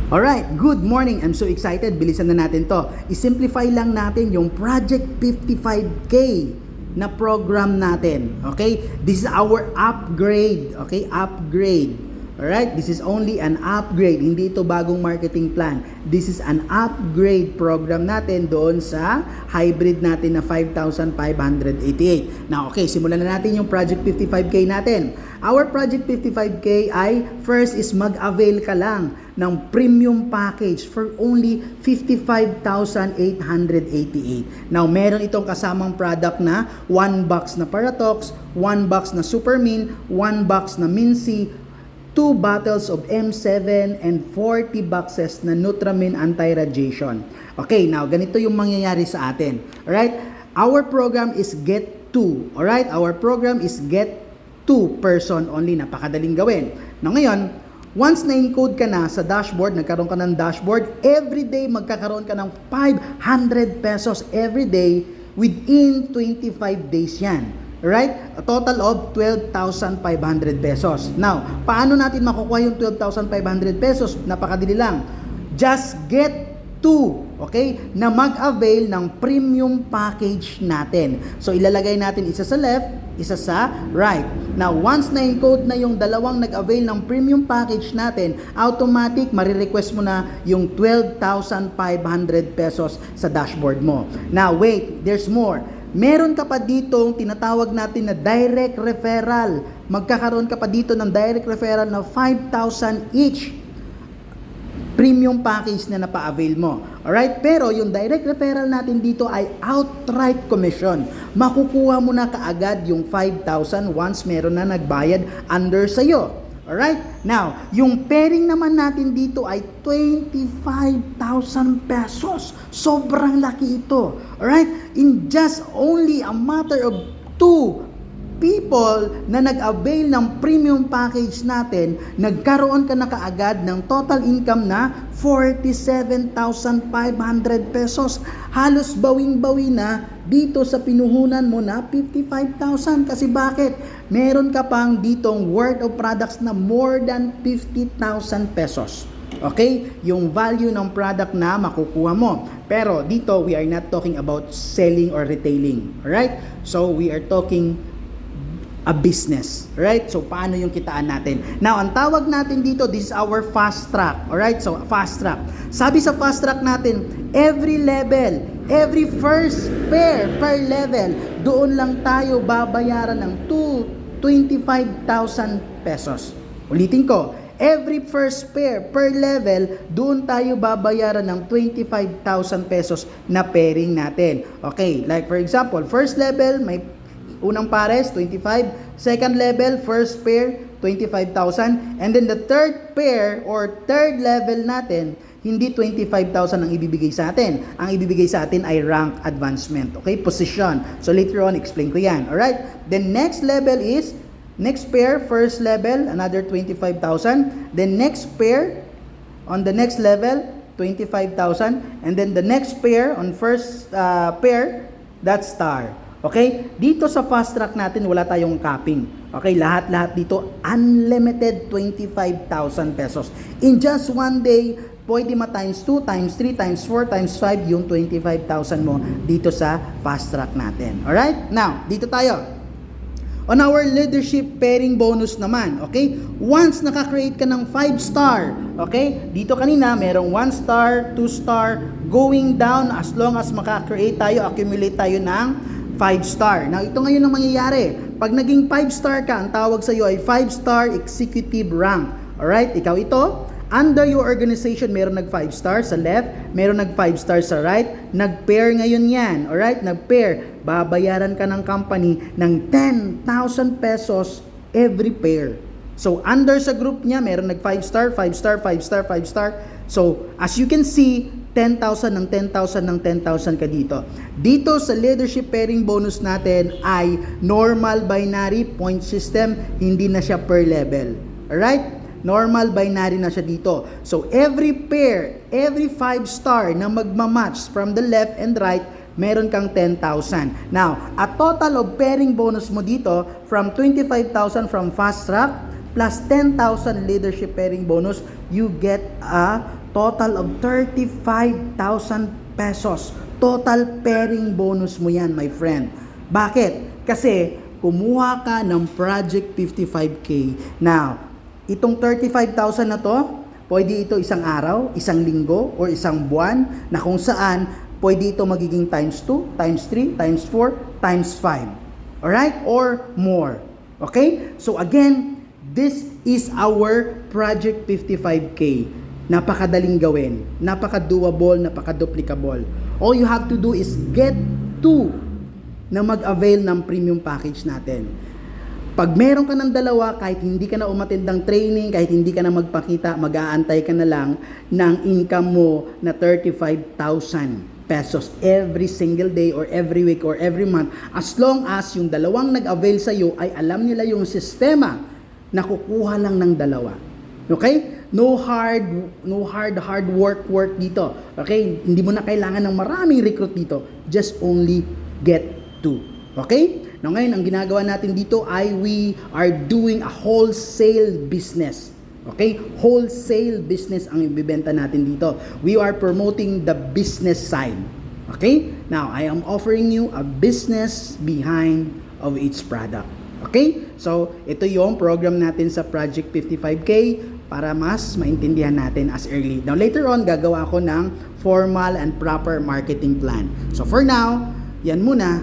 Alright, good morning. I'm so excited. Bilisan na natin to. I-simplify lang natin yung Project 55K na program natin. Okay? This is our upgrade. Okay? Upgrade. Alright? This is only an upgrade. Hindi ito bagong marketing plan. This is an upgrade program natin doon sa hybrid natin na 5,588. Now, okay, simulan na natin yung Project 55K natin. Our Project 55K ay first is mag-avail ka lang ng premium package for only 55,888. Now, meron itong kasamang product na 1 box na Paratox, 1 box na Supermin, 1 box na Mincy, 2 bottles of M7 and 40 boxes na Nutramin anti-radiation. Okay, now ganito yung mangyayari sa atin. Alright? Our program is get 2. Alright? Our program is get 2 person only. Napakadaling gawin. Now ngayon, once na-encode ka na sa dashboard, nagkaroon ka ng dashboard, everyday magkakaroon ka ng 500 pesos everyday within 25 days yan. Right? A total of 12,500 pesos. Now, paano natin makukuha yung 12,500 pesos? Napakadali lang. Just get 2, okay? Na mag-avail ng premium package natin. So, ilalagay natin isa sa left, isa sa right. Now, once na-encode na yung dalawang nag-avail ng premium package natin, automatic, marirequest mo na yung 12,500 pesos sa dashboard mo. Now, wait, there's more. Meron ka pa ditong tinatawag natin na direct referral. Magkakaroon ka pa dito ng direct referral na 5,000 each premium package na napa-avail mo. Alright? Pero yung direct referral natin dito ay outright commission. Makukuha mo na kaagad yung 5,000 once meron na nagbayad under sa'yo. Alright? Now, yung pairing naman natin dito ay 25,000 pesos. Sobrang laki ito. Alright? In just only a matter of 2 people na nag-avail ng premium package natin, nagkaroon ka na kaagad ng total income na 47,500 pesos. Halos bawing-bawi na dito sa pinuhunan mo na 55,000. Kasi bakit? Meron ka pang ditong worth of products na more than 50,000 pesos. Okay? Yung value ng product na makukuha mo. Pero dito, we are not talking about selling or retailing. Alright? So, we are talking a business, right? So, paano yung kitaan natin? Now, ang tawag natin dito, this is our fast track, alright? So, fast track. Sabi sa fast track natin, every level, every first pair per level, doon lang tayo babayaran ng 25,000 pesos. Ulitin ko, every first pair per level, doon tayo babayaran ng 25,000 pesos na pairing natin. Okay, like for example, first level, may unang pares, 25. Second level, first pair, 25,000. And then the third pair or third level natin, hindi 25,000 ang ibibigay sa atin. Ang ibibigay sa atin ay rank advancement. Okay? Position. So later on, explain ko yan. Alright? Then next level is, next pair, first level, another 25,000. Then next pair, on the next level, 25,000. And then the next pair, on first pair, that's star. Okay? Dito sa fast track natin, wala tayong capping. Okay? Lahat-lahat dito, unlimited 25,000 pesos. In just one day, pwede ma-times 2, times 3, times 4, times 5 yung 25,000 mo dito sa fast track natin. Alright? Now, dito tayo. On our leadership pairing bonus naman, okay? Once naka-create ka ng 5-star, okay? Dito kanina, merong 1-star, 2-star, going down as long as maka-create tayo, accumulate tayo ng 5-star. Now, ito ngayon ang mangyayari. Pag naging 5-star ka, ang tawag sa iyo ay 5-star executive rank. Alright? Ikaw ito. Under your organization, meron nag 5-star sa left, meron nag 5-star sa right. Nag-pair ngayon yan. Alright? Nag-pair. Babayaran ka ng company ng 10,000 pesos every pair. So, under sa group niya, meron nag 5-star, 5-star, 5-star, 5-star. So, as you can see, 10,000 ng 10,000 ng 10,000 ka dito. Dito sa leadership pairing bonus natin ay normal binary point system, hindi na siya per level. Alright? Normal binary na siya dito. So, every pair, every 5-star na magmamatch from the left and right, meron kang 10,000. Now, a total of pairing bonus mo dito from 25,000 from fast track plus 10,000 leadership pairing bonus, you get a total of 35,000 pesos. Total pairing bonus mo yan, my friend. Bakit? Kasi kumuha ka ng Project 55K. Now, itong 35,000 na to, pwede ito isang araw, isang linggo, or isang buwan na kung saan pwede ito magiging times 2, times 3, times 4, times 5. Alright? Or more. Okay? So again, this is our Project 55K. Napakadaling gawin. Napaka-doable, napaka-duplicable. All you have to do is get to na mag-avail ng premium package natin. Pag meron ka ng dalawa, kahit hindi ka na umattend ng training, kahit hindi ka na magpakita, mag-aantay ka na lang ng income mo na 35,000 pesos every single day or every week or every month. As long as yung dalawang nag-avail sa iyo ay alam nila yung sistema na kukuha lang ng dalawa. Okay? No hard work dito. Okay? Hindi mo na kailangan ng maraming recruit dito. Just only get to. Okay? Now ngayon, ang ginagawa natin dito ay we are doing a wholesale business. Okay? Wholesale business ang ibibenta natin dito. We are promoting the business side. Okay? Now, I am offering you a business behind of each product. Okay? So, ito yung program natin sa Project 55K para mas maintindihan natin as early. Now, later on, gagawa ako ng formal and proper marketing plan. So, for now, yan muna.